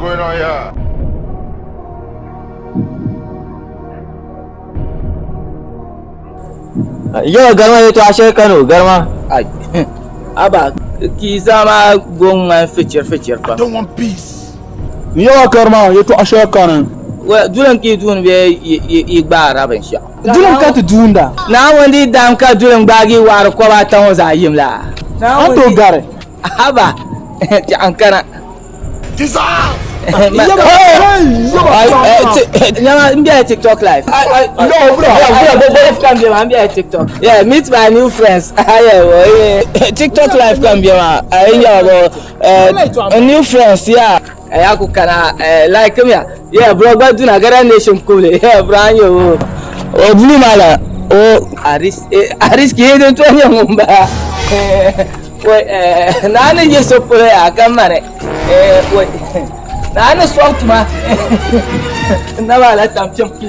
going on here? Yau garma ya to ashe Kano garma. Ai. Aba ki zama gonman ficir fa. I don't want peace. Yau garma ya to ashe Kano. Wa dulan ki dun be igba rabin sha. Dulan ka ta dunda. Na wandi dam ka dulan bagi war ko ba tan za yimla. An to gare. Aba ti ankara. Dissolve! I'm here TikTok live. No, bro. Come here, I'm here TikTok. Yeah, meet my new friends. Yeah, TikTok live come here. New friends, yeah. I could like come here. Yeah, bro, go to Nagara Nation cool. Yeah, brand new. Oh, blue mala. Oh, Aris kid to your mumba. Wait, Nana just so put it. Come on. Wait. Na ana swautu ma na ba la tamfiyan ki